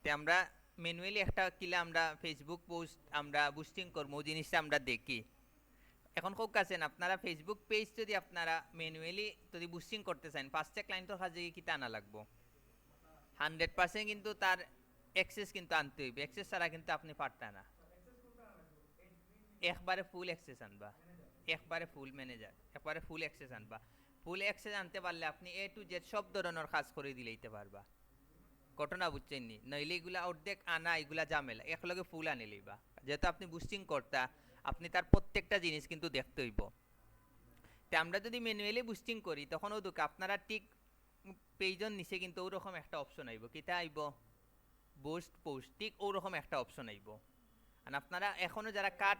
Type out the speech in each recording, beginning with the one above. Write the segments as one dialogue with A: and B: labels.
A: তে আমরা ম্যানুয়ালি একটা কিলা আমরা ফেসবুক পোস্ট আমরা বুস্টিং করবো জিনিসটা আমরা দেখি। এখন হোক আছেন আপনারা ফেসবুক পেজ যদি আপনারা ম্যানুয়ালি যদি বুস্টিং করতে চান পাঁচটা ক্লায়েন্টের কাছে কিতা আনা লাগবো 100% কিন্তু তার অ্যাক্সেস কিন্তু আনতে হইবে, অ্যাক্সেস ছাড়া কিন্তু আপনি পারতা না। একবারে ফুল অ্যাক্সেস আনবা, একবারে ফুল ম্যানেজার, একবারে ফুল অ্যাক্সেস আনবা। ফুল অ্যাক্সেস আনতে পারলে আপনি এ টু জেড সব ধরনের কাজ করে দিলেইতে পারবা। ঘটনা বুঝছেন নি? নইলে এগুলা অর্ধেক আনা এগুলা ঝামেলা, একলগে ফুল আনি লইবা। যেহেতু আপনি বুস্টিং করতা আপনি তার প্রত্যেকটা জিনিস কিন্তু দেখতে হইব। তো আমরা যদি ম্যানুয়ালি বুস্টিং করি তখন ওদুক আপনারা ঠিক পেজের নিচে কিন্তু ওরকম একটা অপশন আইব, কিতা আইব বুস্ট পোস্ট, ঠিক ওরকম একটা অপশন আইব। আর আপনারা এখনো যারা কাট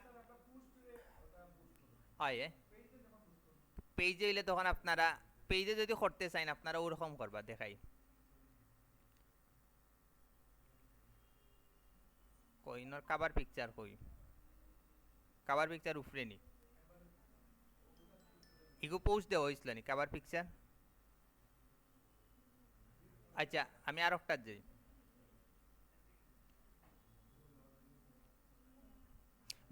A: হয় পেজে হইলে তখন আপনারা পেজে যদি করতে চান আপনারা ওরকম করবা দেখাই। কই নর কাভার পিকচার কই, কাভার পিকচার উপরে নি ইগো পোস্ট দেওয়া হয়েছিল নি কাভার পিকচার। আচ্ছা আমি আর একটা যাই,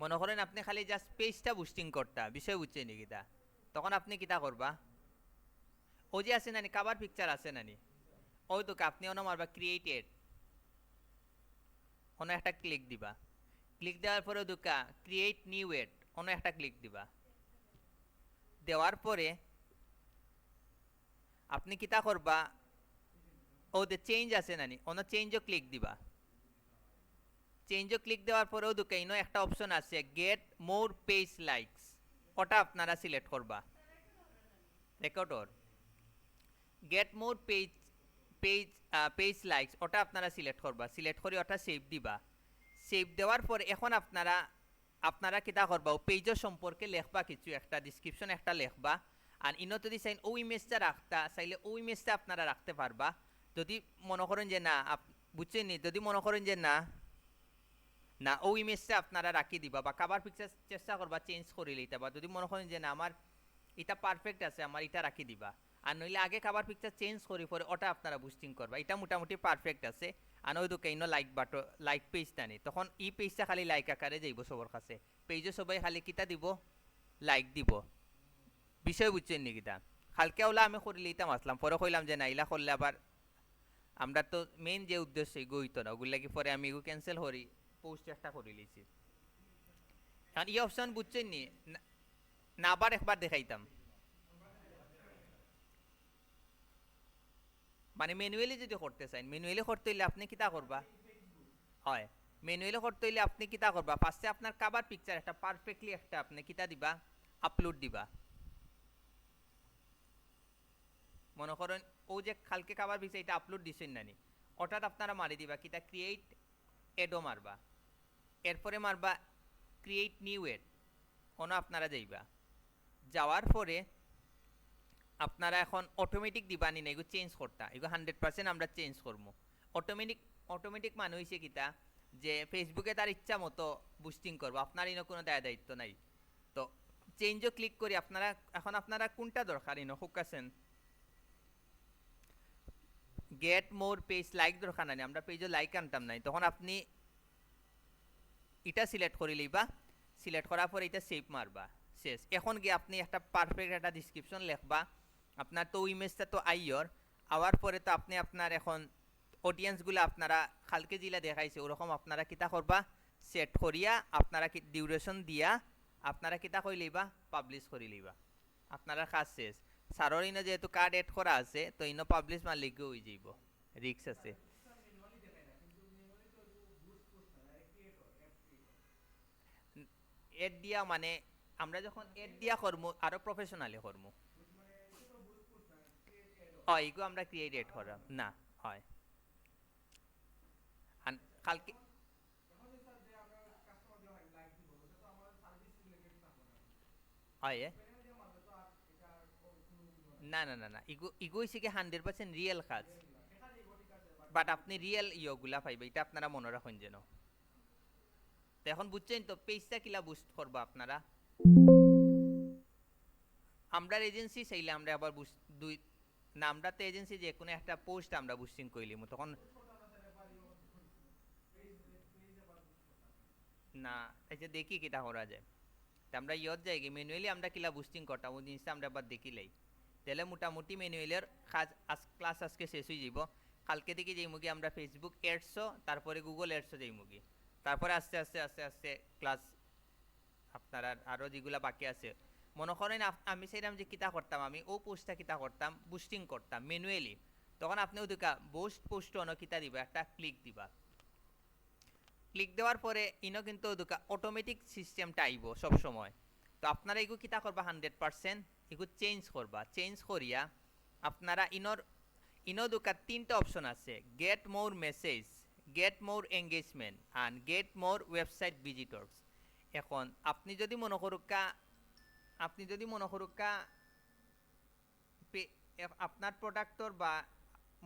A: মনে করেন আপনি খালি জাস্ট পেজটা বুস্টিং করতা বিষয় বুঝছে নি কিতা, তখন আপনি কিতা করবা ও যে আছে নানি কাভার পিকচার আছে নানি ওই তো আপনি অন্য মারবা ক্রিয়েটেড, অন্য একটা ক্লিক দিবা, ক্লিক দেওয়ার পরে দুকা ক্রিয়েট নিউ এড অন্য একটা ক্লিক দিবা, দেওয়ার পরে আপনি কিতা করবা ও দে চেঞ্জ আছে নানি অন্য চেঞ্জও ক্লিক দিবা, চেঞ্জও ক্লিক দেওয়ার পরেও দুকাইনো একটা অপশন আছে গেট মোর পেজ লাইকস, ওটা আপনারা সিলেক্ট করবা। রেকর্ডর get more page page page likes ওটা আপনারা সিলেক্ট করবা, সিলেক্ট করে ওটা সেভ দিবা। সেভ দেওয়ার পর এখন আপনারা আপনারা কিতা করবা ও পেজের সম্পর্কে লেখবা, কিছু একটা ডিসক্রিপশন একটা লেখবা। আর ইনো যদি চাইন ও ইমেজটা রাখতা চাইলে ও ইমেজটা আপনারা রাখতে পারবা। যদি মনে করেন যে না বুঝছেন নি, যদি মনে করেন যে না না ও ইমেজটা আপনারা রাখি দিবা বা কাভার পিকচার চেষ্টা করবা চেঞ্জ করে লইতে, বা যদি মনে করেন যে না আমার এটা পারফেক্ট আছে আমার এটা রাখি দিবা। আর নইলে আগে কাভার পিকচার চেঞ্জ করি পরে ওটা আপনারা বুস্টিং করবা, এটা মোটামুটি পারফেক্ট আছে। আর ওই দুকে ইনো লাইক বাটো লাইক পেজটা নেই তখন এই পেজটা খালি লাইক আকারে যাইব সবার কাছে, পেজে সবাই খালি কিতা দিব লাইক দিব। বিষয় বুঝছেন নি কিতা? কালকে ওলা আমি করে লইতাম আসলাম পরে কইলাম যে না ইলা করলে আবার আমরা তো মেইন যে উদ্দেশ্য এগো হইতো না ওগুলা কি পরে আমি এগো ক্যান্সেল করি পোস্ট একটা করে লিছি। এখন এই অপশন বুঝছেন নি না আবার একবার দেখাইতাম, মানে ম্যানুয়ালি যদি করতে চান ম্যানুয়ালি করতে হইলে আপনি কিতা করবা হয় ম্যানুয়ালি করতে হইলে আপনি কিতা করবা ফার্স্টে আপনার কাভার পিকচার একটা পারফেক্টলি একটা আপনি কিতা দিবা আপলোড দিবা। মনে করেন ও যে কালকে কাভার পিকচার এটা আপলোড দিছেন নানি ওটাত আপনারা মারি দিবা কিতা ক্রিয়েট এডও মারবা, এরপরে মারবা ক্রিয়েট নিউ এড কোনো আপনারা যাইবা, যাওয়ার পরে আপনারা এখন অটোমেটিক দিবা নি না এগুলো চেঞ্জ করতা এগুলো 100% আমরা চেঞ্জ করবো। অটোমেটিক অটোমেটিক মানে হয়েছে কিতা যে ফেসবুকে তার ইচ্ছা মতো বুস্টিং করবো, আপনার ইনো কোনো দায় দায়িত্ব নাই। তো চেঞ্জও ক্লিক করি আপনারা এখন আপনারা কোনটা দরকার ইনো হুক আছেন গেট মোর পেজ লাইক দরকার নাই, আমরা পেজও লাইক আনতাম নাই তখন আপনি এটা সিলেক্ট করে লইবা, সিলেক্ট করার পর এটা সেভ মারবা শেষ। এখন গিয়ে আপনি একটা পারফেক্ট একটা ডিসক্রিপশন লিখবা, আপনার তো ইমেজটা তো আইয়র আওয়ার পরে তো আপনি আপনার এখন অডিয়েন্সগুলো আপনারা কালকে যেটা দেখাইছে ওরকম আপনারা কিতা করবা সেট করিয়া আপনারা কি ডিউরেশন দিয়া আপনারা কিতা কই লইবা পাবলিশ করে লইবা, আপনারা কাজ শেষ। সারর ইনো যেহেতু কার্ড এড করা আছে তো ইনো পাবলিশ মারলে গিয়ে হয়ে যাইব, রিক্স আছে। এড দিয়া মানে আমরা যখন এড দিয়া করবো আরো প্রফেশনালি করবো হয় এগুলো আমরা ক্রিয়েট এড করাম না হয়। আর কালকে হয় না না না না ইগো ইগো হইছে কি 100% রিয়েল কাজ, বাট আপনি রিয়েল ইয়োগুলা পাইবে এটা আপনারা মনে রাখুন যেন। তো এখন বুঝছেন তো পেজটা কিলা বুস্ট করবা আপনারা, আমরা এজেন্সি চাইলে আমরা আবার দুই না আমরা তো এজেন্সি যে কোনো একটা পোস্ট আমরা বুস্টিং কইলিম তখন না এই যে দেখি কিটা করা যায়। তা আমরা ইয়ত যাই কি ম্যানুয়ালি আমরা কিলা বুস্টিং করতাম ওই জিনিসটা আমরা আবার দেখিলাই। তাহলে মোটামুটি ম্যানুয়ালের কাজ ক্লাস আজকে শেষ হয়ে যাব। কালকে থেকে যেই মুগি আমরা ফেসবুক এডসও তারপরে গুগল এডসও যেই মুগি, তারপরে আস্তে আস্তে আস্তে আস্তে ক্লাস আপনারা আরও যেগুলা বাকি আছে মনে করেন আমি চাইলাম যে কিতা করতাম, আমি ও পোস্টটা কিতা করতাম বুস্টিং করতাম ম্যানুয়ালি, তখন আপনি ওদিকে পোস্ট অন কিতা দিবা একটা ক্লিক দিবা। ক্লিক দেওয়ার পরে ইনো কিন্তু ওদিকে অটোমেটিক সিস্টেমটা আইব সব সময়। তো আপনারা এগু কিতা করবা 100% এগু চেঞ্জ করবা। চেঞ্জ করিয়া আপনারা ইনো দুকা তিনটা অপশন আছে, get more message, get more engagement and get more website visitors. এখন আপনি যদি মনে করুকা আপনার প্রোডাক্টর বা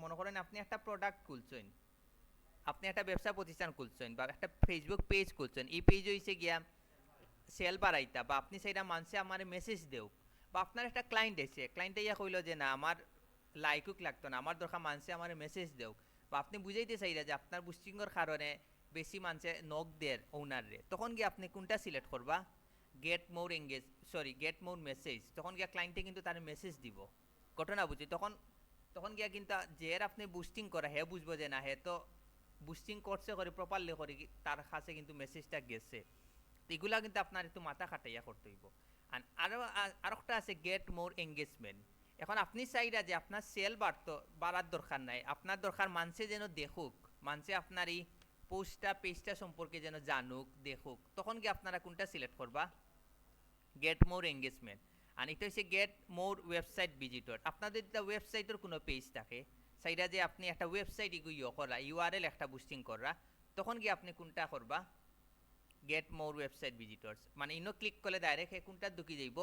A: মনে করেন আপনি একটা প্রোডাক্ট খুলছেন, আপনি একটা ব্যবসা প্রতিষ্ঠান খুলছেন বা একটা ফেসবুক পেজ খুলছেন, এই পেজ হইছে গিয়া সেল বাড়াইতা বা আপনি সেইটা মানুষে আমার মেসেজ দেও, বা আপনার একটা ক্লায়েন্ট এসে ক্লায়েন্টে ইয়া কইল যে না আমার লাইকুক লাগতো না, আমার দরকার মানুষে আমার মেসেজ দেও, বা আপনি বুঝাইতে চাইরা যে আপনার বুস্টিংয়ের কারণে বেশি মানুষে নক দের ওনারে, তখন গিয়ে আপনি কোনটা সিলেক্ট করবা, গেট মোর মেসেজ। তখন গিয়া ক্লায়েন্টে কিন্তু তার মেসেজ দিব, ঘটনা বুঝি তখন গিয়া কিন্তু যে আপনি বুস্টিং করা হে বুঝবো যে না হে তো বুস্টিং করছে করে প্রপারলি করে তার কাছে কিন্তু মেসেজটা গেছে। এগুলা কিন্তু আপনার একটু মাথা খাটাইয়া করতে হইব। আর একটা আছে গেট মোর এঙ্গেজমেন্ট। এখন আপনি চাইরা যে আপনার সেল বাড়ার দরকার নাই, আপনার দরকার মানুষে যেন দেখুক, মানুষে আপনার এই পোস্টটা পেজটা সম্পর্কে যেন জানুক দেখুক, তখন কি আপনারা কোনটা সিলেক্ট করবা, গেট মোর এঙ্গেজমেন্ট। আর এটা হচ্ছে গেট মোর ওয়েবসাইট ভিজিটর। আপনাদের যদি ওয়েবসাইটের কোনো পেজ থাকে চাইরা যে আপনি একটা ওয়েবসাইট ইয়ে করা ইউআরএল একটা বুস্টিং করা, তখন কি আপনি কোনটা করবা, গেট মোর ওয়েবসাইট ভিজিটর্স। মানে ইনো ক্লিক করলে ডাইরেক্ট কোনটা ঢুকি যাইব,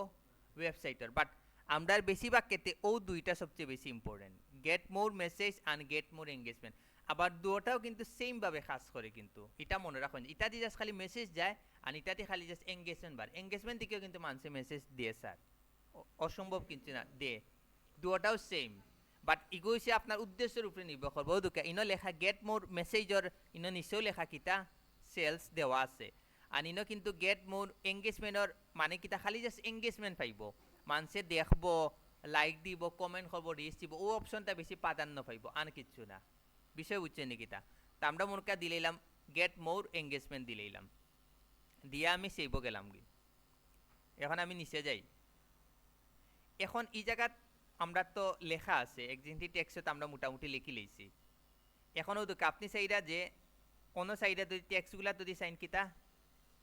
A: ওয়েবসাইটের। বাট আমরা বেশিরভাগ ক্ষেত্রে ও দুইটা সবচেয়ে বেশি important, get more message and get more engagement. আবার দুটাও কিন্তু সেমভাবে কাজ করে, কিন্তু এটা মনে রাখুন, এটা দিয়ে জাস্ট খালি মেসেজ যায় আর এটাতে খালি জাস্ট এঙ্গেজমেন্ট বাড়ে। এঙ্গেজমেন্ট দিকেও কিন্তু মানুষের মেসেজ দিয়ে স্যার, অসম্ভব কিন্তু না দে, দুটাও সেম। বাট ইগো হচ্ছে আপনার উদ্দেশ্যের উপরে নির্ভর করবো। দুকা ইনো লেখা গেট মোর মেসেজর ইনো নিচেও লেখা কিতা সেলস দেওয়া আছে, আর ইনো কিন্তু গেট মোর এঙ্গেজমেন্টর মানে কিতা খালি জাস্ট এঙ্গেজমেন্ট পাইব, মানুষে দেখব, লাইক দিব, কমেন্ট করব, রিচ দিব, ও অপশনটা বেশি প্রাধান্য পাইব, আর কিচ্ছু না। বিষয় বুঝছেন নাকি তা? তা আমরা মনে দিলাম গেট মোর এঙ্গেজমেন্ট দিলাম, দিয়ে আমি সেভ গেলাম। এখন আমি নিচে যাই। এখন এই জায়গাত আমরা তো লেখা আছে এক্সিস্টিং টেক্সট আমরা মোটামুটি লিখি লইছি। এখনও তো আপনি চাইরা যে অন্য সাইডে যদি টেক্সটগুলা যদি সাইন কিতা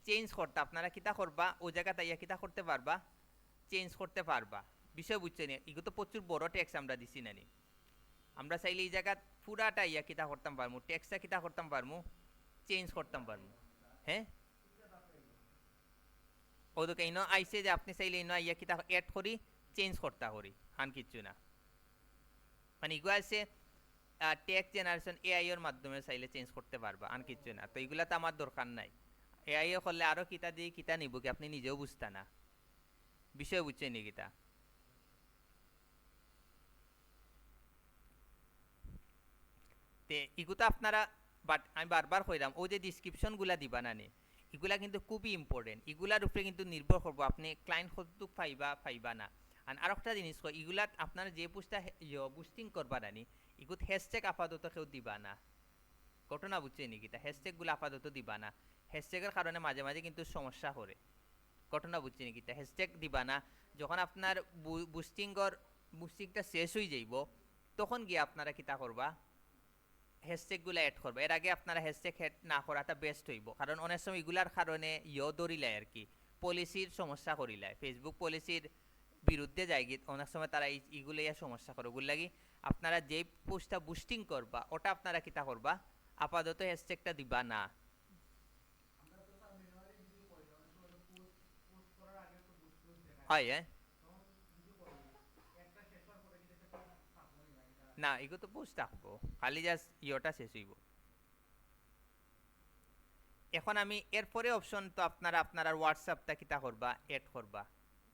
A: চেঞ্জ করতে, আপনারা কিতা করবা ও জায়গাতে ইয়া কিতা করতে পারবা, চেঞ্জ করতে পারবা। বিষয় বুঝছেন? এগুলো তো প্রচুর বড় টেক্সট আমরা দিছি নানি, আমরা চাইলে এই জায়গা পুরাটা ইয়া কিতা করতাম পারমু, টেক্সটটা কিতা করতাম পারমু, চেঞ্জ করতাম পারমু। হ্যাঁ ওদিকে ইনো আইসে যে আপনি চাইলে ইনো ইয়া কিতা এড করি চেঞ্জ করতে করি, আন কিচ্ছু না। মানে এগুলো আছে টেক্সট জেনারেশন এআই এর মাধ্যমে চাইলে চেঞ্জ করতে পারবা, আন কিচ্ছু না। তো এগুলা তো আমার দরকার নাই, এআই এ করলে আরো কিতা দিয়ে কিতা নিব কি আপনি নিজেও বুঝতা না। বিষয় বুঝছেন নি কিতা? তে এগুলো আপনারা, বাট আমি বারবার কইলাম ও যে ডিসক্রিপশনগুলা দিবা না নে, এগুলা কিন্তু খুবই ইম্পর্টেন্ট। এগুলার উপরে কিন্তু নির্ভর করবো আপনি ক্লায়েন্ট কতটুক পাইবা না। আর একটা জিনিস কই, এগুলাত আপনারা যে পোস্টটা বুস্টিং করবা নানি এগুলো হ্যাশট্যাগ আপাতত কেউ দিবা না, ঘটনা বুঝছেন নাকি? তা হ্যাশট্যাগুলো আপাতত দিবা না, হ্যাশট্যাগের কারণে মাঝে মাঝে কিন্তু সমস্যা করে, ঘটনা বুঝছেন নাকি? তা হ্যাশট্যাগ দিবা না। যখন আপনার বুস্টিংটা শেষ হয়ে যাইব তখন গিয়ে আপনারা কিতা করবা, হ্যাশট্যাগুলো অ্যাড করবে। এর আগে আপনারা হ্যাশট্যাগ অ্যাড না করাটা বেস্ট হইব, কারণ অনেক সময় এগুলার কারণে ধরিলায় আর কি, পলিসির সমস্যা করিলায়, ফেসবুক পলিসির বিরুদ্ধে যায় গিয়ে অনেক সময় তারা এইগুলো সমস্যা করে। ওগুলো লাগি আপনারা যেই পোস্টটা বুস্টিং করবা ওটা আপনারা কিতা করবা, আপাতত হ্যাশট্যাগটা দিবা না। হয় হ্যাঁ, না এগুলো তো পোস্ট থাকবো, খালি জাস্ট ইয়েটা শেষ হইব। এখন আমি এরপরে অপশন তো আপনারা হোয়াটসঅ্যাপটা কিতা করবা, অ্যাড করবা,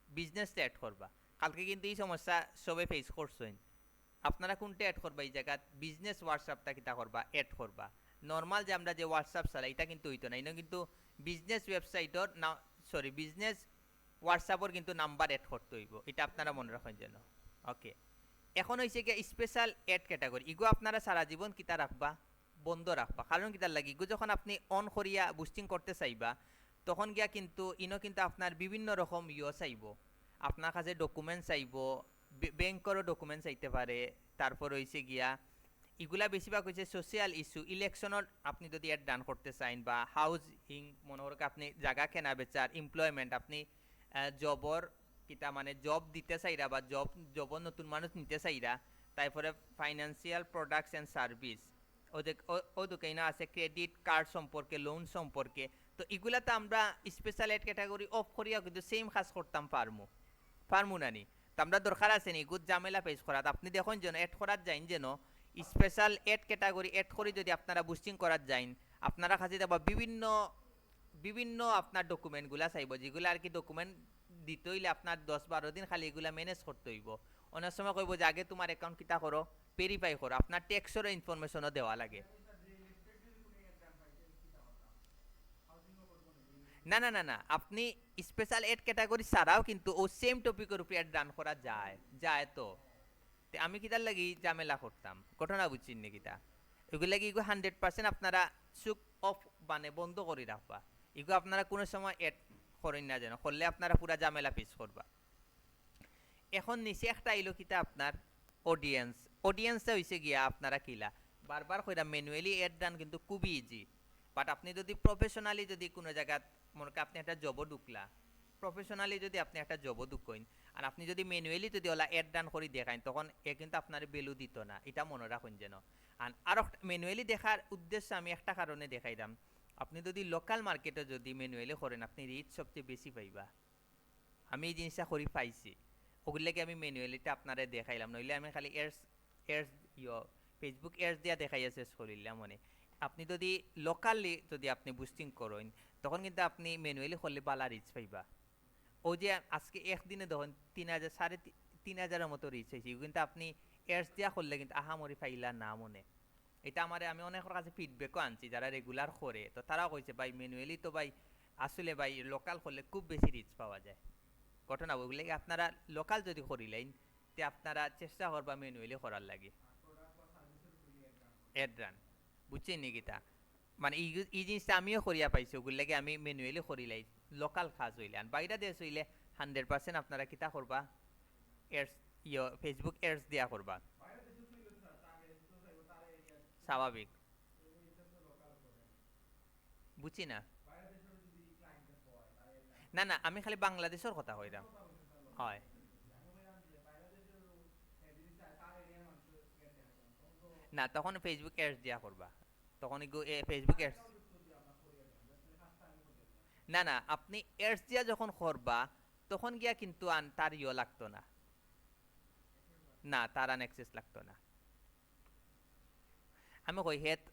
A: বিজনেসটা অ্যাড করবা। কালকে কিন্তু এই সমস্যা সবে ফেস করছেন, আপনারা কোনটা অ্যাড করবা এই জায়গা, বিজনেস হোয়াটসঅ্যাপটা কিতা করবা, অ্যাড করবা। নর্মাল যে আমরা যে হোয়াটসঅ্যাপ চালাই এটা কিন্তু হইতো না, এটা কিন্তু বিজনেস ওয়েবসাইটর না, সরি বিজনেস হোয়াটসঅ্যাপর কিন্তু নাম্বার এড করতে হইব, এটা আপনারা মনে রাখেন যেন। ওকে, এখন হয়েছে গিয়ে স্পেশাল এড ক্যাটাগরি, ইগো আপনারা সারা জীবন কিতা রাখবা, বন্ধ রাখবা। কারণ কিতার লাগি, ইগো যখন আপনি অন করিয়া বুস্টিং করতে চাইবা তখন গিয়া কিন্তু ইনো কিন্তু আপনার বিভিন্ন রকম চাইব, আপনার কাছে ডকুমেন্টস চাইব, ব্যাংকেরও ডকুমেন্টস চাইতে পারে। তারপর হয়েছে গিয়া এগুলা বেশিরভাগ হচ্ছে সোশ্যাল ইস্যু, ইলেকশনের আপনি যদি এড ডান করতে চান, বা হাউজিং মনে করুক আপনি জায়গা কেনা বেচার, এমপ্লয়মেন্ট আপনি জবর কিতা মানে জব দিতে চাইরা, বা জবর নতুন মানুষ নিতে চাইরা। তারপরে ফাইন্যান্সিয়াল প্রোডাক্টস অ্যান্ড সার্ভিস, ওদিকে না আছে ক্রেডিট কার্ড সম্পর্কে, লোন সম্পর্কে। তো এগুলাতে আমরা স্পেশাল এড ক্যাটাগরি অফ করিয়া কিন্তু সেম কাজ করতাম পারমু নানি। তো আমরা দরকার আছে নি গুড ঝামেলা পেশ করাত। আপনি দেখুন যেন এড করার যাইন যেন স্পেশাল এড ক্যাটাগরি এড করে যদি আপনারা বুস্টিং করার যাইন, আপনারা কাছে দেবা বিভিন্ন বিভিন্ন আপনার ডকুমেন্টগুলা চাইব, যেগুলো আর কি ডকুমেন্ট দিতে হইলে আপনার 10-12 দিন খালি এগুলা ম্যানেজ করতে হইব। অনেক সময় কইব যে আগে তোমার অ্যাকাউন্ট কিতা করো, ভেরিফাই করো, আপনার ট্যাক্সেরও ইনফরমেশনও দেওয়া লাগে। না না না না, আপনি স্পেশাল এড ক্যাটাগরি ছাড়াও কিন্তু ও সেম টপিকের উপরে এড রান করা যায় যায়। তো আমি কিতার লাগি ঝামেলা করতাম, ঘটনা বুঝছেন নাকি তা। এগুলো লাগি এগুলো 100% আপনারা সুক অফ মানে বন্ধ করে রাখবা। এগুলো আপনারা কোনো সময় এড করেন না যেন, করলে আপনারা পুরা ঝামেলা ফেস করবা। এখন নিচে একটা আইলো কিতা আপনার অডিয়েন্সটা হইছে গিয়া আপনারা কিলা বারবার কইরা ম্যানুয়ালি এড ডান কিন্তু খুবই ইজি। বাট আপনি যদি প্রফেশনালি যদি কোনো জায়গা মনে করেন আপনি একটা জব ঢুকলা, প্রফেশনালি যদি আপনি একটা জব ঢুকইন, আর আপনি যদি ম্যানুয়ালি যদি ওলা এড ডান করে দেখাইন, তখন এ কিন্তু আপনার ভ্যালু দিত না, এটা মনে রাখুন যেন। আর ম্যানুয়ালি দেখার উদ্দেশ্য আমি একটা কারণে দেখাইলাম, আপনি যদি লোকাল মার্কেটে যদি ম্যানুয়ালি করেন আপনি রিচ সবচেয়ে বেশি পাইবা। আমি এই জিনিসটা করি পাইছি, ওগুলোকে আমি ম্যানুয়ালিটা আপনারা দেখাইলাম, নইলে আমি খালি এডস ফেসবুক এডস দিয়া দেখাইয়া শেষ করিলাম। মানে আপনি যদি লোকালি যদি আপনি বুস্টিং করেন, তখন কিন্তু আপনি ম্যানুয়ালি করলে বালা রিচ পাইবা। ও যে আজকে একদিনে দেখুন 3,000 3,500-এর মতো রিচ হয়েছে, কিন্তু আপনি এডস দিয়া করলে কিন্তু আহামরি পাইলা না মনে। এটা আমি অনেকের কাছে ফিডব্যাকও আনছি যারা রেগুলার করে, তো তারাও কইছে ভাই ম্যানুয়ালি তো ভাই আসলে ভাই লোকাল করলে খুব বেশি রিচ পাওয়া যায়। ঘটনা ওগুলো আপনারা লোকাল যদি করিলেন, তে আপনারা চেষ্টা করবা ম্যানুয়ালি করার লাগে এড রান, বুঝছেন নাকি তা। মানে এই জিনিসটা আমিও করিয়া পাইছি, ওগুলো লাগে আমি ম্যানুয়ালি করিলাই লোকাল কাজ হইলে। আর বাইরে দেশ হইলে 100% আপনারা কিতা করবা, এডস ফেসবুক এডস দিয়া করবা, স্বাভাবিক। বুঝছি না, না না আমি খালি বাংলাদেশের কথা কইরাম। হয় না, তখন ফেসবুক এডস দিয়া করবা, তখন ফেসবুক এডস। না না, আপনি এডস দিয়া যখন করবা তখন গিয়া কিন্তু তার লাগতো না, না তার অ্যাক্সেস লাগতো না। আমি কই হেত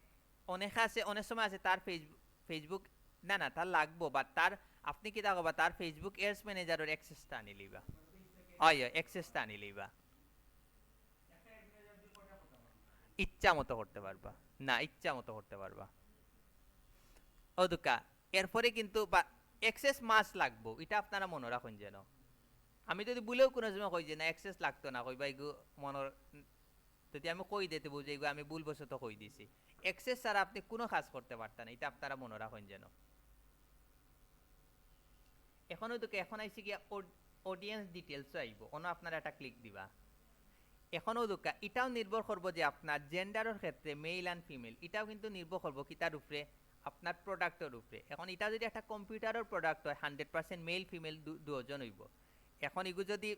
A: অনেক আছে, অনেক সময় আছে তার ফেসবুক না না তার লাগবো, বা তার আপনি কি দেখবা তার ফেসবুক এডস ম্যানেজারের অ্যাক্সেসটা আনি লইবা। হয় অ্যাক্সেসটা আনি লইবা, ইচ্ছা মতো করতে পারবা। না ইচ্ছা মতো করতে পারবা ও দুকা। এরপরে কিন্তু বা অ্যাক্সেস মাস লাগবো, এটা আপনারা মনে রাখুন যেন। আমি যদি বলেও কোনো সময় কই যে না অ্যাক্সেস লাগতো না, কইবা এগু মনের যদি আমি কই দিতে বুঝে এগু আমি ভুলবশত কই দিছি। অ্যাক্সেস ছাড়া আপনি কোনো কাজ করতে পারতেন, এটা আপনারা মনে রাখুন যেন। এখনো তো এখন আইসি গিয়া অডিয়েন্স ডিটেলস আইব, অন্য আপনারা একটা ক্লিক দিবা। এখনো দুকা এটাও নির্ভর করবো যে আপনার জেন্ডারের ক্ষেত্রে মেল অ্যান্ড ফিমেল, এটাও কিন্তু নির্ভর করবো কিতার উপরে, আপনার প্রোডাক্টের উপরে। এখন এটা যদি একটা কম্পিউটারের প্রোডাক্ট হয় 100% মেল ফিমেল দুজন হইব। এখন এগুলো যদি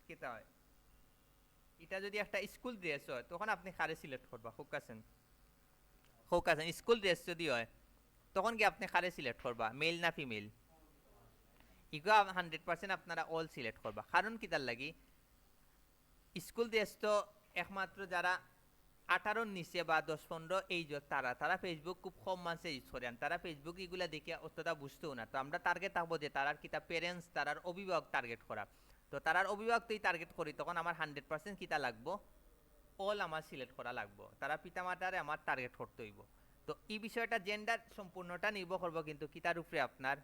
A: কিতা হয়, এটা যদি একটা স্কুল ড্রেস হয় তখন আপনি কারে সিলেক্ট করবা, ফোকাসেন স্কুল ড্রেস যদি হয় তখন কি আপনি কারে সিলেক্ট করবা, মেল না ফিমেল। ইগো 100% আপনারা অল সিলেক্ট করবা, কারণ কি তার লাগি স্কুল ড্রেস তো একমাত্র যারা 18 নিচে বা 10-15 এই তারা তারা ফেসবুক খুব কম মানুষে ইউজ করেন, তারা ফেসবুক এগুলা দেখে অতটা বুঝতেও না। তো আমরা টার্গেট থাকবো যে তারার কিতা প্যারেন্টস, তারার অভিভাবক টার্গেট করা। তো তারার অভিভাবক তুই টার্গেট করি, তখন আমার 100% কিতা লাগবো, অল আমার সিলেক্ট করা লাগবো, তারা পিতামাতারে আমার টার্গেট করতে হইব। তো এই বিষয়টা জেন্ডার সম্পূর্ণটা নির্ভর করবো কিন্তু কিতার উপরে আপনার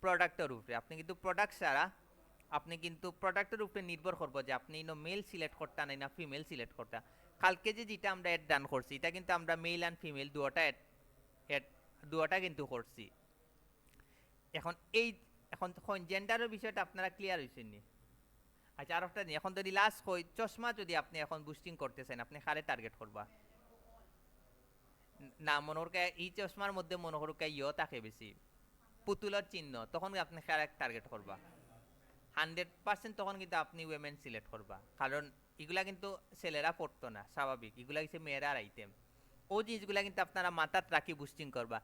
A: প্রোডাক্টের উপরে। আপনি কিন্তু প্রোডাক্ট ছাড়া আপনি কিন্তু প্রোডাক্টের উপরে নির্ভর করবো যে আপনি মেল সিলেক্ট করতে না ফিমেল সিলেক্ট করতে। কালকে যেটা আমরা অ্যাড ডান করছি এটা কিন্তু আমরা মেল অ্যান্ড ফিমেল দুটা কিন্তু করছি। এখন এখন জেন্ডারের বিষয়টা আপনারা ক্লিয়ার হয়েছেন নি? আচ্ছা আর একটা এখন যদি লাস্ট হই চশমা যদি আপনি এখন বুস্টিং করতেছেন আপনি কারে টার্গেট করবা? না মনে করুক এই চশমার মধ্যে মনে করুক থাকে বেশি পুতুলের চিহ্ন, তখন আপনি কারে টার্গেট করবা? 100% তখন কিন্তু আপনি উইমেন সিলেক্ট করবা, কারণ এগুলা কিন্তু ছেলেরা পড়তো না, স্বাভাবিক, এগুলা কিছু মেয়েরার আইটেম। ও জিনিসগুলা কিন্তু আপনারা মাথাত রাখি বুস্টিং করবা।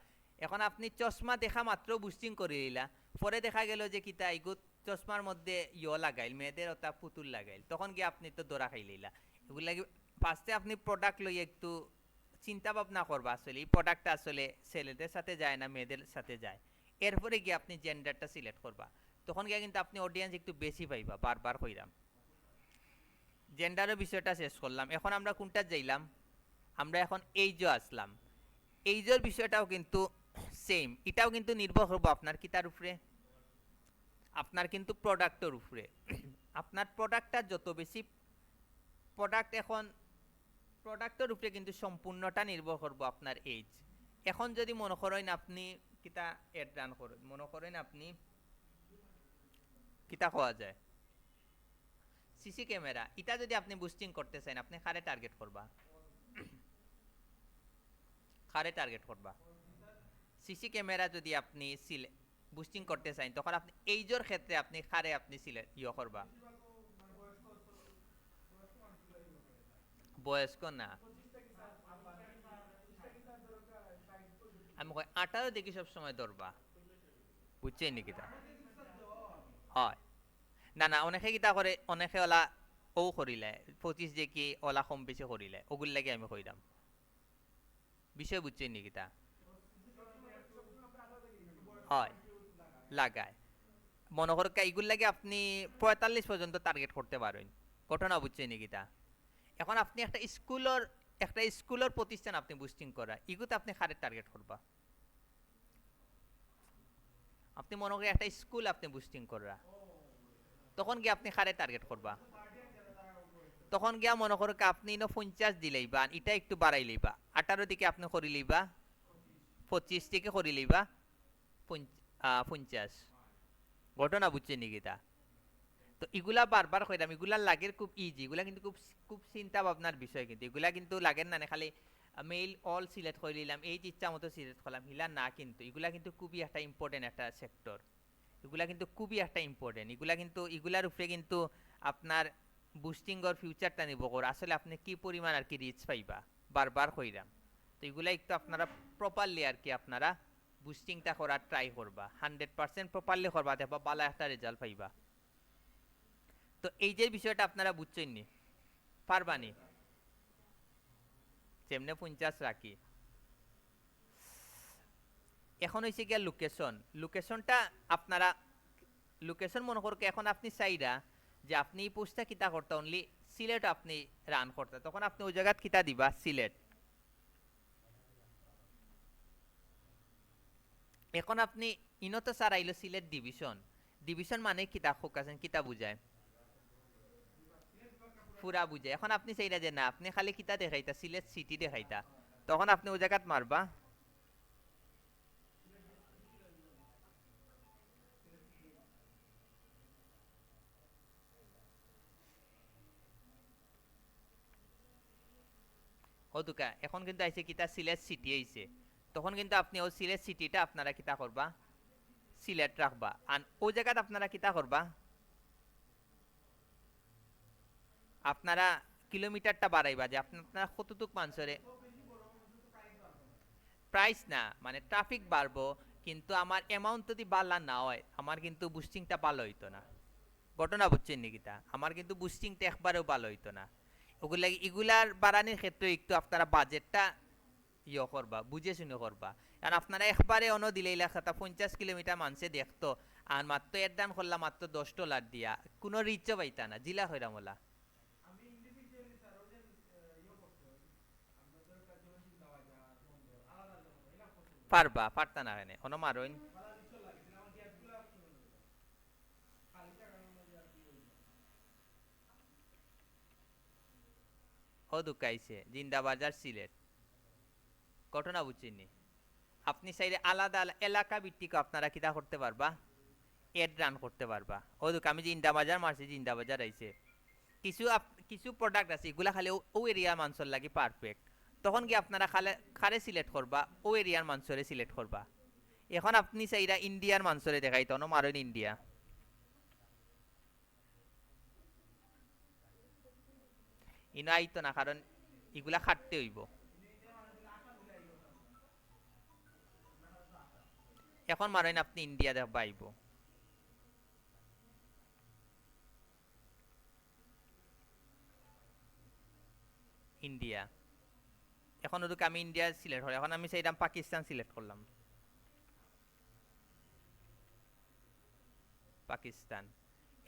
A: এখন আপনি চশমা দেখা মাত্র বুস্টিং করে দিলা, পরে দেখা গেল যে কিতা ইগুত চশমার মধ্যে লাগাইল, মেয়েদের ওটা পুতুল লাগাইল, তখন গিয়ে আপনি তো দৌড়া খাই লইলা। এগুলা ফার্স্টে আপনি প্রোডাক্ট লই একটু চিন্তা ভাবনা করবা আসলে এই প্রোডাক্টটা আসলে ছেলেদের সাথে যায় না মেয়েদের সাথে যায়, এরপরে গিয়ে আপনি জেন্ডারটা সিলেক্ট করবা। তখন গিয়ে কিন্তু আপনি অডিয়েন্স একটু বেশি পাইবা। বারবার কইরাম জেন্ডারের বিষয়টা শেষ করলাম, এখন আমরা কোনটা যাইলাম? আমরা এখন এইজও আসলাম। এইজোর বিষয়টাও কিন্তু সেম, এটাও কিন্তু নির্ভর করবো আপনার কিতার উপরে, আপনার কিন্তু প্রোডাক্টের উপরে। আপনার প্রোডাক্টটা যত বেশি প্রোডাক্ট, এখন প্রোডাক্টের উপরে কিন্তু সম্পূর্ণটা নির্ভর করবো আপনার এইজ। এখন যদি মনে করেন আপনি কিতা এড রান করেন, মনে করেন আপনি কিতা হওয়া যায় সিসি ক্যামেরা, এটা যদি আপনি বুস্টিং করতে চান আপনি কারে টার্গেট করবা? কারে টার্গেট করবা? সিসি ক্যামেরা যদি আপনি বুস্টিং করতে চান তখন আপনি এইজোর ক্ষেত্রে আপনি কারে আপনি করবা? বয়স্ক না, আমি 18 দেখি সব সময় ধরবা, বুঝছেন নাকি? তা হয় না না, অনেকে কিতা করে, অনেকে ওলা ও করিলে 25 দেখি ওলা কম বেশি করিলে, ওগুল লাগে আমি কইরাম বিষয়, বুঝছেন নাকি? তা হয় লাগায়, মনে কর এইগুলো লাগে আপনি 45 পর্যন্ত টার্গেট করতে পারেন, ঘটনা বুঝছেন নাকি? তা এখন আপনি একটা স্কুলের প্রতিষ্ঠান আপনি বুস্টিং করা, ইগুতে আপনি কারে টার্গেট করবা? আপনি মনে করেন একটা স্কুল আপনি বুস্টিং করা, তখন কি আপনি কারে টার্গেট করবা? তখন গিয়া মনে করো আপনি 50 দিলেই বা এটা একটু বাড়াই লইবা, 18 দিকে আপনি করি লইবা, 25 থেকে করি লইবা 50। ঘটনা বুঝছেন নাকি? তা তো এগুলা বারবার কইরাম, এগুলা লাগের খুব ইজি, এগুলা কিন্তু খুব খুব চিন্তা ভাবনার বিষয়, কিন্তু এগুলা কিন্তু লাগেন না খালি মেইল অল সিলেক্ট করে নিলাম, এই ইচ্ছা মতো সিলেক্ট করলাম হিলা না, কিন্তু এগুলা কিন্তু খুবই একটা ইম্পর্টেন্ট একটা সেক্টর, এগুলা কিন্তু খুবই একটা ইম্পর্টেন্ট, এগুলা কিন্তু এগুলার উপরে কিন্তু আপনার বুস্টিং অর ফিউচারটা নির্ভর করে আসলে আপনি কি পরিমাণ আর কি রিচ পাইবা। বারবার কইরাম, তো এগুলা একটু আপনারা প্রপারলি আর কি আপনারা বুস্টিংটা করার ট্রাই করবা, 100% প্রপারলি করবা, দেখবা ভালো একটা রেজাল্ট পাইবা। তো এই যে বিষয়টা আপনারা বুঝছেন নি? পারবানি যেমনে 50 রাখি। এখন হয়েছে গিয়া লোকেশন, লোকেশনটা আপনারা লোকেশন মনে করকে এখন আপনি চাইরা যে আপনি এই পোস্টটা কিতা করতে অনলি সিলেট আপনি রান করতে, তখন আপনি ওই জায়গাত কিতা দিবা সিলেট। এখন আপনি ইনত স্যার আইলো সিলেট ডিভিশন, ডিভিশন মানে কিতা ফোকাসেন কিতা বুঝায়? পুরা বুঝায়। এখন আপনি চাইরা যে না আপনি খালি কিতা দেখাইতা সিলেট সিটি দেখাইতা, তখন আপনি ওই জায়গাত মারবা দুকা। এখন কিন্তু আইছে কিতা সিলেট সিটি আইছে, তখন কিন্তু আপনি ও সিলেট সিটিটা আপনারা কিতা করবা সিলেট রাখবা, আর ওই জায়গাত আপনারা কিতা করবা আপনারা কিলোমিটারটা বাড়াইবা, যে আপনারা কতটুক মানুষের প্রাইস না মানে ট্রাফিক বাড়বো, কিন্তু আমার অ্যামাউন্ট যদি বাড়লা না হয় আমার কিন্তু বুস্টিংটা ভালো হইতো না। ঘটনা বুঝছেন নাকি? তা আমার কিন্তু বুস্টিংটা একবারেও ভালো হইতো না। ওগুলা এগুলার বাড়ানোর ক্ষেত্রে একটু আপনারা বাজেটটা করবা, বুঝে শুনে করবা, কারণ আপনারা একবারে অন্য দিলে এলাকাটা 50 কিলোমিটার মানুষে দেখতো, আর মাত্র এর দান করলাম মাত্র $10 দিয়া কোনো রিচও পাইতা না, জিলা হইরামলা। পারবা পারতা না কেন অন মারইন ও দুকাইছে জিন্দাবাজার সিলেট ঘটনা বুঝছিনি আপনি চাইলে আলাদা এলাকা ভিত্তিক আপনারা কিতা করতে পারবা এড রান করতে পারবা ও দুক আমি জিন্দাবাজার মারছি জিন্দাবাজার আইছে কিছু কিছু প্রোডাক্ট আছে এগুলা খালি ও এরিয়ার মানুষের লাগি পারফেক্ট তখন কি আপনারা খারে সিলেক্ট করবা ও এরিয়ার মানুষরে সিলেক্ট করবা এখন আপনি চাইরা ইন্ডিয়ার মানুষরে দেখাই তখন মারেন ইন্ডিয়া ইনো আইতো না কারণ এগুলা খাটতে হইব এখন মারেন আপনি ইন্ডিয়া দেখবা আইব ইন্ডিয়া এখন ওদিকে আমি ইন্ডিয়া সিলেক্ট হল এখন আমি চাইলাম পাকিস্তান সিলেক্ট করলাম পাকিস্তান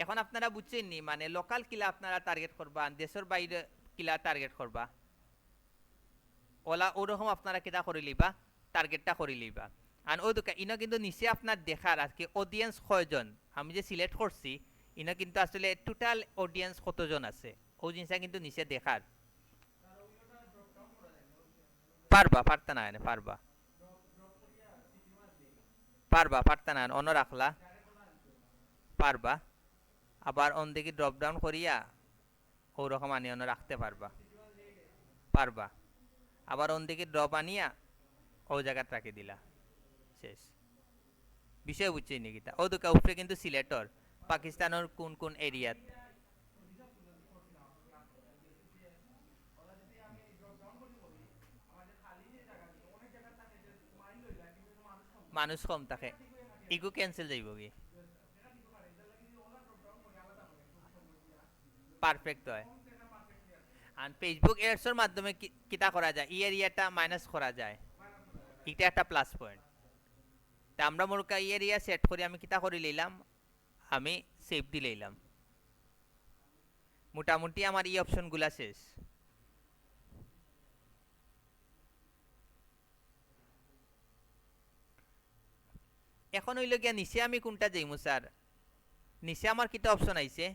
A: এখন আপনারা বুঝছেন নি মানে লোকাল কিলা আপনারা টার্গেট করবা দেশের বাইরে কিলা টার্গেট করবা ওলা ওরকম আপনারা কিতা করে লিবা টার্গেটটা করে লিবা আর ও দুকা ইনো কিন্তু নিচে আপনার দেখার আজকে অডিয়েন্স কয়জন আমি যে সিলেক্ট করছি ইনো কিন্তু আসলে টোটাল অডিয়েন্স কতজন আছে ও জিনিসটা কিন্তু নিচে দেখার পারবা পারতা না পারবা পারবা পারতা না অন্য রাখলা পারবা আবার অন দিকে ড্রপ ডাউন করিয়া ওরকম আনি অন্য রাখতে পারবা পারবা আবার অন দিকে ড্রপ আনিয়া ও জায়গাত রাখি দিলা শেষ বিষয় বুঝছি নিকিতা ও দুকা উপরে কিন্তু সিলেটর পাকিস্তানের কোন কোন এরিয়াত মানুষ কম থাকে ইগু ক্যান্সেল যাইব কি পারফেক্ট হয় আর ফেসবুক এডসের মাধ্যমে কিতা করা যায় এই এরিয়াটা মাইনাস করা যায় এটা একটা প্লাস পয়েন্ট তা আমরা মোরকা এই এরিয়া সেট করে আমি কিতা করে লইলাম আমি সেভ দি লইলাম মোটামুটি আমার এই অপশনগুলা শেষ এখন হইল গিয়া নিচে আমি কোনটা যাইমু স্যার নিচে আমার কিতা অপশন আইছে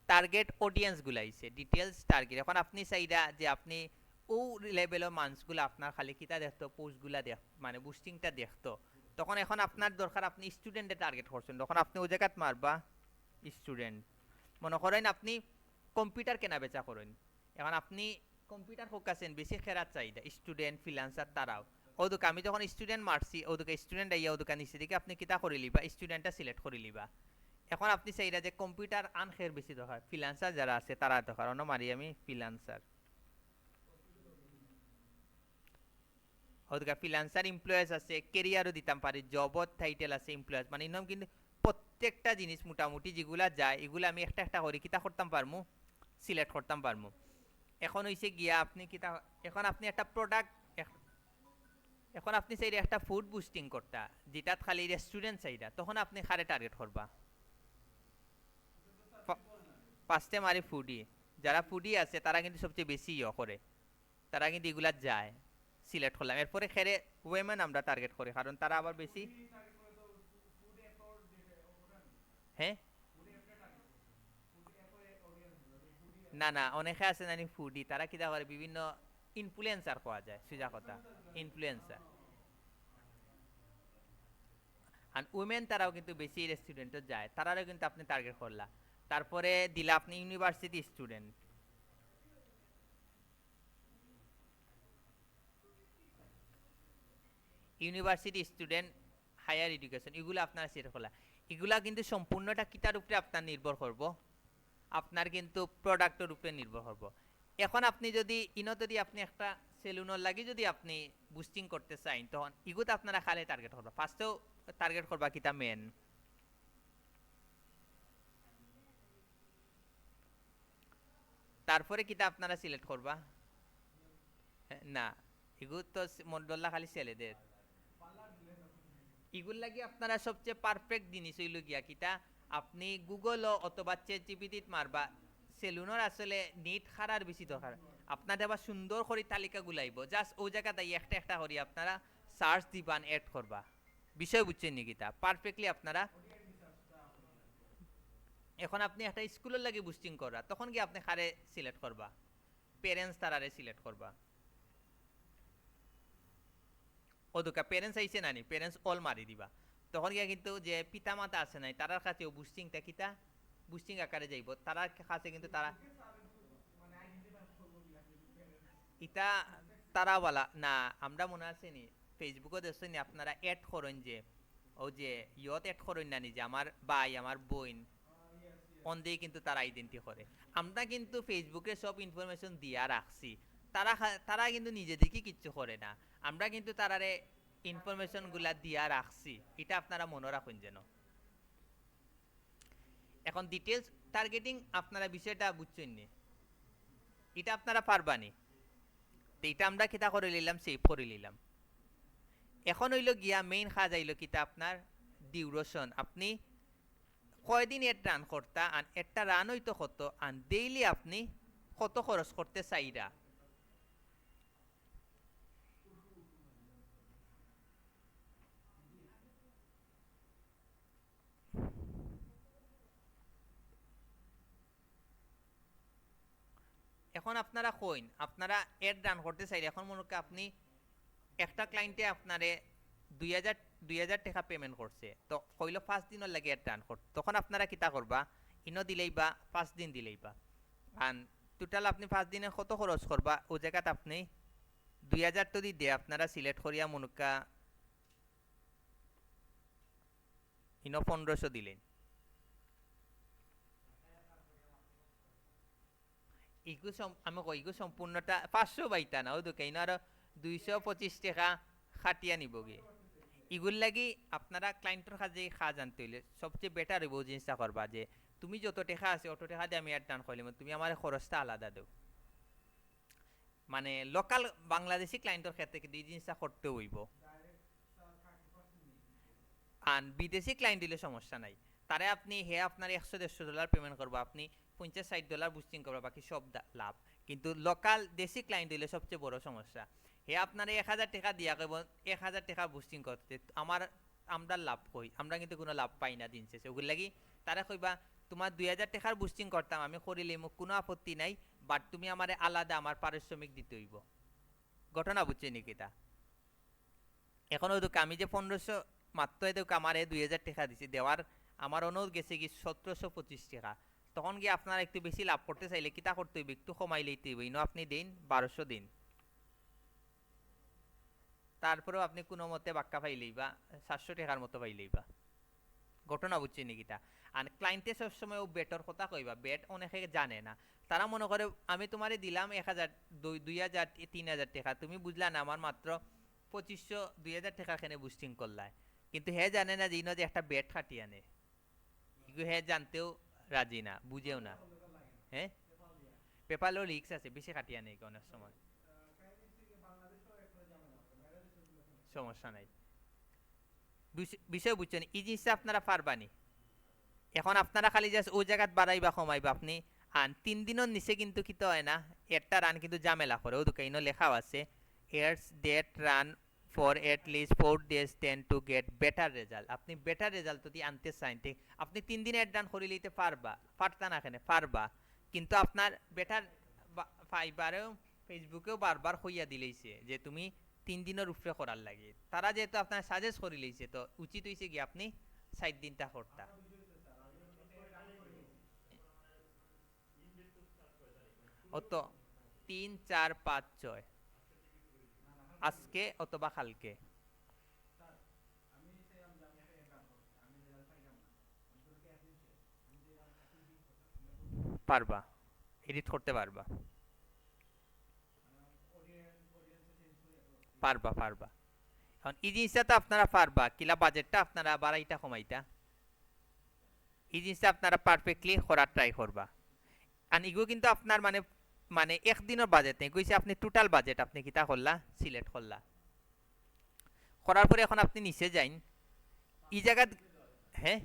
A: টার্গেট অডিয়েন্স গুলা আইছে ডিটেলস টার্গেট এখন আপনি চাইরা যে আপনি ও লেভেলের মানুষগুলো আপনার খালি কিতা দেখতো পোস্টগুলা দেখ মানে বুস্টিংটা দেখতো তখন এখন আপনার দরকার আপনি স্টুডেন্টে টার্গেট করছেন তখন আপনি ওই জায়গাত মারবা স্টুডেন্ট মনে করেন আপনি কম্পিউটার কেনা বেচা করেন এখন আপনি কম্পিউটার ফোকাসেন বেশি খেরার চাহিদা স্টুডেন্ট ফ্রিল্যান্সার তারাও ওদুকে আমি যখন স্টুডেন্ট মারছি ওদুকে স্টুডেন্ট আইয়া ওদুকে নিচে দিকে আপনি কিতা করে লিবা স্টুডেন্টটা সিলেক্ট করে লিবা এখন আপনি চাইরা যে কম্পিউটার আনখের বেশি দরকার ফ্রিল্যান্সার যারা আছে তারা দরকার অন্য মারি আমি ফ্রিল্যান্সার ওদিকে ফ্রিল্যান্সার এমপ্লয়েজ আছে কেরিয়ারও দিতাম পারি জবত টাইটেল আছে এমপ্লয়েজ মানে ইনম কিন্তু প্রত্যেকটা জিনিস মোটামুটি যেগুলা যায় এগুলো আমি একটা একটা করে কিতা করতাম পারমু সিলেক্ট করতাম পারমু এখন হইছে গিয়া আপনি কিতা এখন আপনি একটা প্রোডাক্ট এখন আপনি চাইলে একটা ফুড বুস্টিং করতা যেটাত খালি রেস্টুরেন্ট চাইরা তখন আপনি খারে টার্গেট করবা ফার্স্টে মারি ফুডি যারা ফুডি আছে তারা কিন্তু সবচেয়ে বেশি করে তারা কিন্তু এগুলা যায় সিলেক্ট করলাম এরপরে খেরে ওয়েমেন আমরা টার্গেট করি কারণ তারা আবার বেশি হ্যাঁ না না অনেকে আছে জানি ফুডি তারা কিতা করে বিভিন্ন ইনফ্লুয়েন্সার পাওয়া যায় সোজা কথা ইনফ্লুয়েন্সার আর উমেন তারাও কিন্তু বেশি রেস্টুরেন্টে যায় তারাও কিন্তু আপনি টার্গেট করলা তারপরে দিলা আপনি university student university student higher education এগুলো আপনার সেট খোলা এগুলা কিন্তু সম্পূর্ণটা কিতার উপরে আপনার নির্ভর করব আপনার কিন্তু প্রোডাক্টের উপরে নির্ভর করব এখন আপনি যদি যদি আপনি একটা সেলুনের লাগি যদি আপনি বুস্টিং করতে চান তখন ইগুতে আপনারা খালি টার্গেট করবা ফার্স্টেও টার্গেট করবা কিতা মেন তারপরে কিতা আপনারা সিলেক্ট করবা না এগুলো তো মন্ডল্লা খালি ছেলেদের এগুলো লাগি আপনারা সবচেয়ে পারফেক্ট জিনিস হইল গিয়া কিতা আপনি গুগল অথবা চ্যাটজিপিটিত মারবা সেলুনের আসলে নেট খারার বেশি দরকার আপনাদের আবার সুন্দর করে তালিকা গুলাইব জাস্ট ওই জায়গাতে একটা একটা করি আপনারা সার্চ দিবান এড করবা বিষয় বুঝছেন নি কিতা পারফেক্টলি আপনারা এখন আপনি একটা স্কুলের লাগে বুস্টিং করা তখন কি আপনি কারে সিলেক্ট করবা পেরেন্টস তারারে সিলেক্ট করবা ওদুকা পেরেন্টস আইছে নানি পেরেন্টস অল মারি দিবা তখন গিয়া কিন্তু যে পিতা মাতা আছে নাই তারার কাছেও বুস্টিংটা কিতা বুস্টিং আকারে যাইব তারার কাছে কিন্তু তারা ইটা তারা বলা না আমরা মনে আছে নি ফেসবুকে দেখছেন নি আপনারা অ্যাড করেন যে ও যে ইয়ত অ্যাড করেন না নি যে আমার ভাই আমার বোন অন দিয়ে কিন্তু তারা আইডেন্টি করে আমরা কিন্তু ফেসবুকে সব ইনফরমেশন দিয়া রাখছি তারা কিন্তু নিজে থেকে কিচ্ছু করে না আমরা কিন্তু তারারে ইনফরমেশন গুলা দিয়া রাখছি এটা আপনারা মনে রাখুন যেন এখন ডিটেলস টার্গেটিং আপনারা বিষয়টা বুঝছেন নি এটা আপনারা পারবানি তো এটা আমরা কিতা করে নিলাম সেভ করে নিলাম এখন হইল গিয়া মেইন কাজ আইল কিতা আপনার ডিউরেশন আপনি কয়দিন এর রান করতা আর একটা রান হইতো কত আর ডেইলি আপনি কত খরচ করতে চাইরা এখন আপনারা কইন আপনারা এড রান করতে চাইলে এখন মনে করেন আপনি একটা ক্লায়েন্টে আপনারে 2000 টাকা পেমেন্ট করছে তো কইলো 5 দিনের লাগে এড রান করতে তখন আপনারা কিতা করবা ইনো দিলেই বা 5 দিন দিলেই বা আর টোটাল আপনি 5 দিনে কত খরচ করবা ও জায়গাতে আপনি 2000 তো দিয়ে আপনারা সিলেক্ট করিয়া মনুকা ইনো 1500 দিলেন ইগু আমি কই ইগু সম্পূর্ণটা 500 বাইতা না ও দোকাইন আর 225 টাকা খাটিয়া নিবগে ইগুর লাগি আপনারা ক্লায়েন্টের কাছে কাজ আনতে হইলে সবচেয়ে বেটার হইব জিনিসটা করবা যে তুমি যত টাকা আছে অত টাকা দিয়ে আমি অ্যাড রান করলাম তুমি আমার খরচটা আলাদা দাও মানে লোকাল বাংলাদেশি ক্লায়েন্টের ক্ষেত্রে কিন্তু এই জিনিসটা করতে হইব আর বিদেশি ক্লায়েন্ট দিলে সমস্যা নাই তারে আপনি হে আপনার $100-150 পেমেন্ট করবো আপনি $50-60 বুস্টিং করবো বাকি সব লাভ কিন্তু লোকাল দেশি ক্লায়েন্ট দিলে সবচেয়ে বড় সমস্যা হে আপনার 1000 টাকা দিয়া কেবল 1000 টাকা বুস্টিং করতে আমরা লাভ কই আমরা কিন্তু কোনো লাভ পাই না দিন শেষে ওগুলো লাগি তারা কইবা তোমার 2000 টাকার বুস্টিং করতাম আমি করিলে মোক কোনো আপত্তি নাই বাট তুমি আমারে আলাদা আমার পারিশ্রমিক দিতে হইব ঘটনা বুঝছে নাকি তা এখন ওই আমি যে 1500 মাত্র এদের আমারে 2000 টাকা দিছি দেওয়ার আমার অনুরোধ গেছে কি 1725 টাকা তখন গিয়ে আপনারা একটু বেশি লাভ করতে চাইলে কিতা করতে হইবে একটু কমাইলেই হইব ইনো আপনি দিন 1200 দিন তারপরেও আপনি কোনো মতে বাক্কা পাইলেই বা 700 টাকার মতো পাইলেই বা ঘটনা বুঝছেন নাকি তা আর ক্লায়েন্টে সবসময় ও বেটর কথা কইবা বেট অনেকে জানে না তারা মনে করে আমি তোমারে দিলাম 1000 2000 3000 টাকা তুমি বুঝলা না আমার মাত্র 2500 2000 টাকা এখানে বুস্টিং করলা কিন্তু হে জানে না যে ইনো যে একটা বেট খাটি আনে এগুলো হে জানতেও রাজি না বুঝেও না হ্যাঁ পেপারও রিক্স আছে বেশি খাটি আনে অনেক সময় সমস্যা নাই বিষয় বুঝছেন এই জিনিসটা আপনারা পারবানি এখন আপনারা খালি জাস্ট ওই জায়গাত বাড়াইবা কমাইবা আপনি আর 3 দিনের নিচে কিন্তু কিতে হয় না একটা রান কিন্তু ঝামেলা করে ও দোকাইনো লেখাও আছে years that run for at least 4 days tend to get better result আপনি বেটার রেজাল্ট যদি আনতে চান ঠিক আপনি 3 দিনে অ্যাড রান করে লইতে পারতা না কেন পারবা কিন্তু আপনার বেটার ফাইবারেও ফেসবুকেও বারবার কইয়া দিলেইছে যে তুমি 3 দিনের উপরে করার লাগে তারা যেহেতু আপনার সাজেস্ট করে লইছে তো উচিত হইছে কি আপনি 7 দিনটা করতা অত 3 4 5 6 আজকে অথবা কালকে পারবা এডিট করতে পারবা পারবা পারবা এখন এই জিনিসটা তো আপনারা পারবা কিলা বাজেটটা আপনারা বাড়াইটা কমাইতা এই জিনিসটা আপনারা পারফেক্টলি করার ট্রাই করবা আর এগুলো কিন্তু আপনার মানে মানে একদিনের বাজেট নেই কইছে আপনি টোটাল বাজেট আপনি কিতা করলা সিলেক্ট করলা করার পরে এখন আপনি নিচে যাইন এই জায়গা হ্যাঁ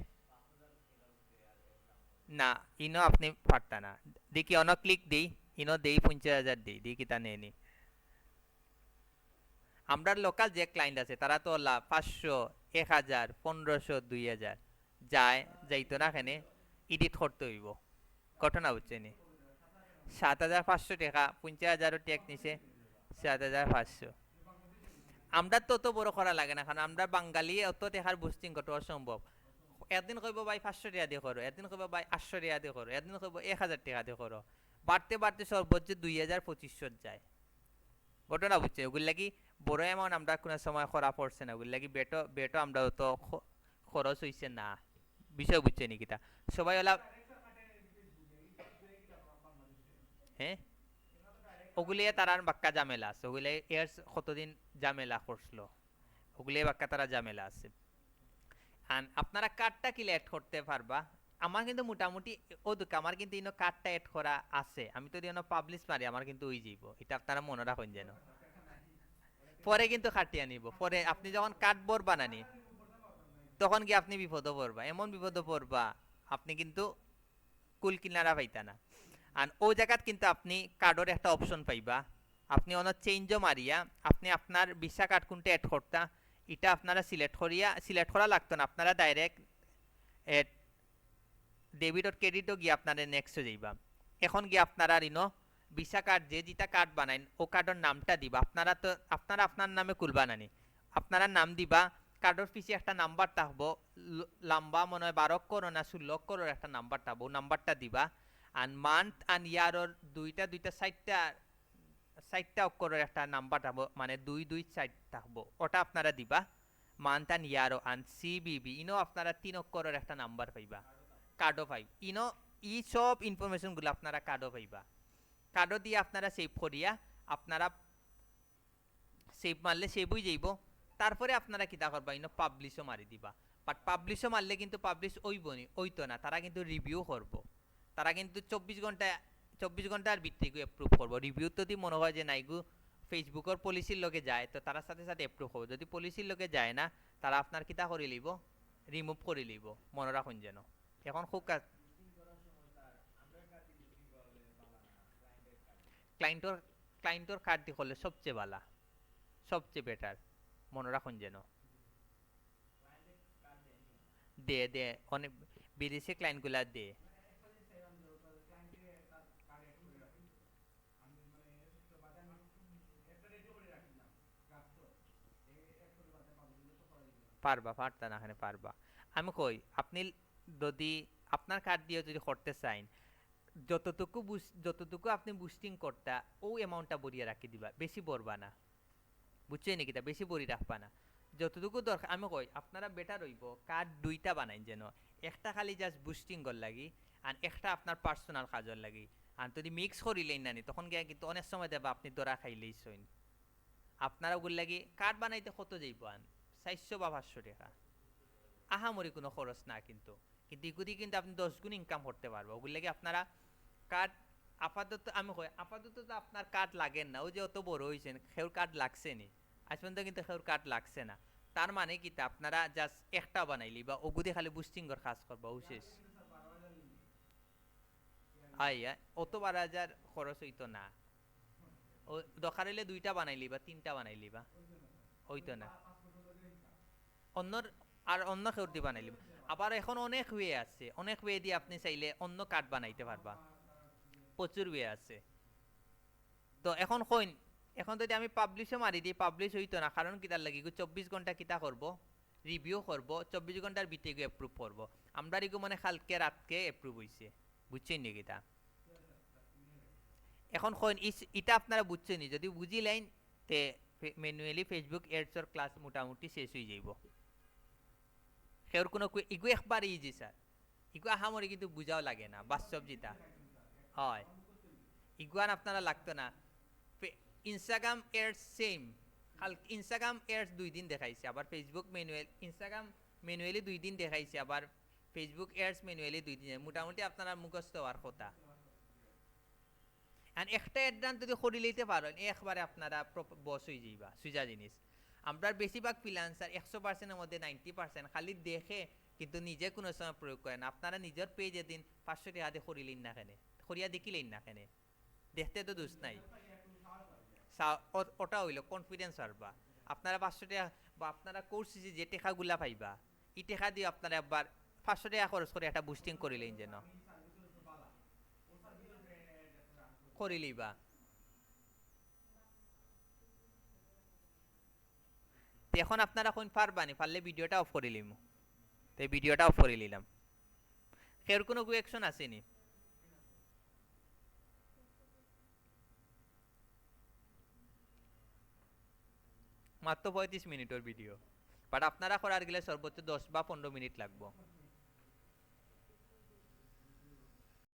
A: না ইনো আপনি পারতা না দেখি অন ক্লিক দিই ইনো দেই 50,000 দিই কিতা নেই আমরা লোকাল যে ক্লায়েন্ট আছে তারা তো 500, 1000, 1500, 2000 যায়, যাইতো না, এখানে এডিট করতে হইব। ঘটনা বুঝছেন? 7500 টাকা, 50,000 ট্যাক্স নিছে, 7500। আমরা তো অত বড় করা লাগে না, কারণ আমরা বাঙালি, অত টাকার বুস্টিং কত অসম্ভব। একদিন কইব ভাই 500 টাকা দিয়ে করো, একদিন কইব ভাই 800 টাকা দিয়ে করো, একদিন কইব 1000 টাকা দিয়ে করো, বাড়তে বাড়তে সর্বোচ্চ 2000-2500 যায়। ঘটনা বুঝছে? ওগুলো লাগি বড় অ্যামাউন্ট আমরা কোনো সময় করা পড়ছে না, ওগুলো লাগি বেটো বেটো আমরা তো খরচ হইছে না। বিষয় বুঝছে নাকি তা? সবাই ওলা, হ্যাঁ, ওগুলি তারার বাক্কা ঝামেলা আছে, ওগুলি এর কতদিন ঝামেলা করছিল, ওগুলি বাক্কা তারা ঝামেলা আছে। আর আপনারা কার্ডটা কি অ্যাড করতে পারবা? আমার কিন্তু মোটামুটি ও দুঃখ, আমার কিন্তু ইনো কার্ডটা অ্যাড করা আছে, আমি তো ইনো পাবলিশ মারি, আমার কিন্তু ওই যাইব, এটা আপনারা মনে রাখুন যেন। পরে কিন্তু খাটিয়ে নিব, পরে আপনি যখন কার্ড বোর্ড বানানি তখন কি আপনি বিপদে পড়বা, এমন বিপদে পড়বা আপনি কিন্তু কুল কিনারা পাইতা না। আর ও জায়গাত কিন্তু আপনি কার্ডের একটা অপশন পাইবা, আপনি অন চেঞ্জও মারিয়া আপনি আপনার ভিসা কার্ড কোনটা অ্যাড করতা এটা আপনারা সিলেক্ট করা লাগতো না, আপনারা ডাইরেক্ট ডেবিট আর ক্রেডিটও গিয়ে আপনারা নেক্সটে যাইবা। এখন গিয়ে আপনারা রিনো ভিসা কার্ড যে যেটা কার্ড বানাইন ও কার্ডের নামটা দিবা, আপনারা তো আপনারা আপনার নামে খুলবা নানি, আপনারা নাম দিবা, কার্ডের পিছিয়ে একটা নাম্বার থাকবো, লম্বা মনে হয় 12 অক্ষর না 16 অক্ষরের একটা নাম্বার থাকবো, ও নাম্বারটা দিবা। আর মান্থ আর ইয়ারর দুইটা দুইটা সাইটটা অক্ষরের একটা নাম্বার থাকবো, মানে 2 2 4 থাকবো, ওটা আপনারা দিবা। মান্থ আর ইয়ারও আর সিবিবি ইনো আপনারা 3 অক্ষরের একটা নাম্বার পাইবা, কার্ডও পাই ইনো। ই সব ইনফরমেশনগুলো আপনারা কার্ডও পাইবা, কার্ডও দিয়ে আপনারা সেভ করিয়া আপনারা সেভ মারলে সেভ হয়ে যাইব। তারপরে আপনারা কিতা করবা, ইনো পাবলিশও মারি দিবা। বাট পাবলিশও মারলে কিন্তু পাবলিশ ওইবনি, ওইতো না, তারা কিন্তু রিভিউ করব, তারা কিন্তু 24 ঘন্টার ভিত্তিকে এপ্রুভ করবো। রিভিউ যদি মনে হয় যে নাইগু ফেসবুকের পলিসির লগে যায় তো তারা সাথে সাথে এপ্রুভ হবে, যদি পলিসির লগে যায় না তারা আপনার কিতা করে লইব, রিমুভ করে লইব। মনে রাখুন যেন। এখন খুব ক্লায়েন্টর ক্লায়েন্টর কার্ড দিয়ে করলে সবচেয়ে ভালো, সবচেয়ে বেটার। মনে রাখুন যেন। দে দে অনেক বিদেশি ক্লায়েন্টগুলা দে। পারবা, পারতা না এখানে পারবা। আমি কই আপনি যদি আপনার কার্ড দিয়ে যদি করতে চাইন, যতটুকু আপনি বুস্টিং করতা ও অ্যামাউন্টটা বরিয়া রাখি দিবা, বেশি বলবা না। বুঝছেন নাকি? তা বেশি বড়ি রাখবা না, যতটুকু দরকার। আমি কই আপনারা বেটার হইব কার্ড দুইটা বানাইন যেন, একটা খালি জাস্ট বুস্টিং কর লাগি আর একটা আপনার পার্সোনাল কাজের লাগি। আর যদি মিক্স করিলেন নানি তখন গিয়ে কিন্তু অনেক সময় দেবা আপনি দরা খাইলেই সইন। আপনারা ওগুলো লাগি কার্ড বানাইতে কত যাইব আন 400 বা 500 টাকা, আহামরি কোনো খরচ না কিন্তু, কিন্তু এগুলি কিন্তু আপনি 10 গুণ ইনকাম করতে পারবো। ওগুলো লাগে আপনারা কার্ড আপাতত, আমি কই আপাতত তো আপনার কার্ড লাগেন না, ওই যে অত বড় হয়েছেন সেউর কার্ড লাগছে নি, আজ পর্যন্ত কিন্তু সেউর কার্ড লাগছে না। তার মানে কি আপনারা জাস্ট একটা বানাইলি বা ওগুদি খালি বুস্টিংয়ের কাজ করবা, ও শেষ। আইয়া অত 12,000 খরচ হইতো না, ও দরকার হইলে দুইটা বানাইলি বা তিনটা বানাইলি বা হইতো না, অন্যর আর অন্য কেউ দিয়ে বানাইলি। আবার এখন অনেক ওয়ে আছে, অনেক ওয়ে দিয়ে আপনি চাইলে অন্য কার্ড বানাইতে পারবা, প্রচুর ওয়ে আছে। তো এখন কইন, এখন যদি আমি পাবলিশও মারি দিই পাবলিশ হইতো না, কারণ কিতার লাগি 24 ঘন্টা কিতা করব, রিভিউ করব, 24 ঘন্টার ভিতরে এপ্রুভ করব। আমরা রিগু মানে কালকে রাতকে এপ্রুভ হইছে, বুঝছেন নি কিতা? এখন কইন ইটা আপনারা বুঝছেন নি, যদি বুঝিলেন তে ম্যানুয়ালি ফেসবুক এডসর ক্লাস মোটামুটি শেষ হয়ে যাইব। সেওর কোনো ইগু একবার ইজি স্যার, ইগু আহামরি কিন্তু বুঝাও লাগে না, বাস্তব যেটা হয় ইগুয়ান আপনারা লাগতো না। ইনস্টাগ্রাম এডস সেম, কাল ইনস্টাগ্রাম এডস 2 দিন দেখাইছে, আবার ফেসবুক ইনস্টাগ্রাম ম্যানুয়ালি 2 দিন দেখাইছে, আবার ফেসবুক এডস ম্যানুয়ালি 2 দিন, মোটামুটি আপনারা মুখস্থ হওয়ার কথা। আর একটা অ্যাড্রান যদি করে লইতে পারেন একবারে আপনারা বস হয়ে যাইবা, সুজা জিনিস। আমরা বেশিরভাগ ফ্রিল্যান্সার 100%-এর মধ্যে 90% খালি দেখে কিন্তু নিজে কোনো সময় প্রয়োগ করেন। আপনারা নিজের পেজে দিন 500 টাকা দিয়ে করিলেন না কেন, করিয়া দেখিলেন না কেন, দেখতে তো দোষ নাই। ওটা হইলো কনফিডেন্স হারবা। আপনারা 500 টাকা বা আপনারা কোর্স যে টাকাগুলা পাইবা এই টাকা দিয়ে আপনারা একবার 500 টাকা খরচ করে একটা বুস্টিং করিলেন যেন করিলেইবা। তো এখন আপনারা কোন পারবানি পারলে ভিডিওটা অফ করে লিমু। তো এই ভিডিওটা অফ করে নিলাম। এর কোনো কোয়েকশন আসেনি? মাত্র 35 মিনিটের ভিডিও, বাট আপনারা করার গেলে সর্বোচ্চ 10 বা 15 মিনিট লাগবে।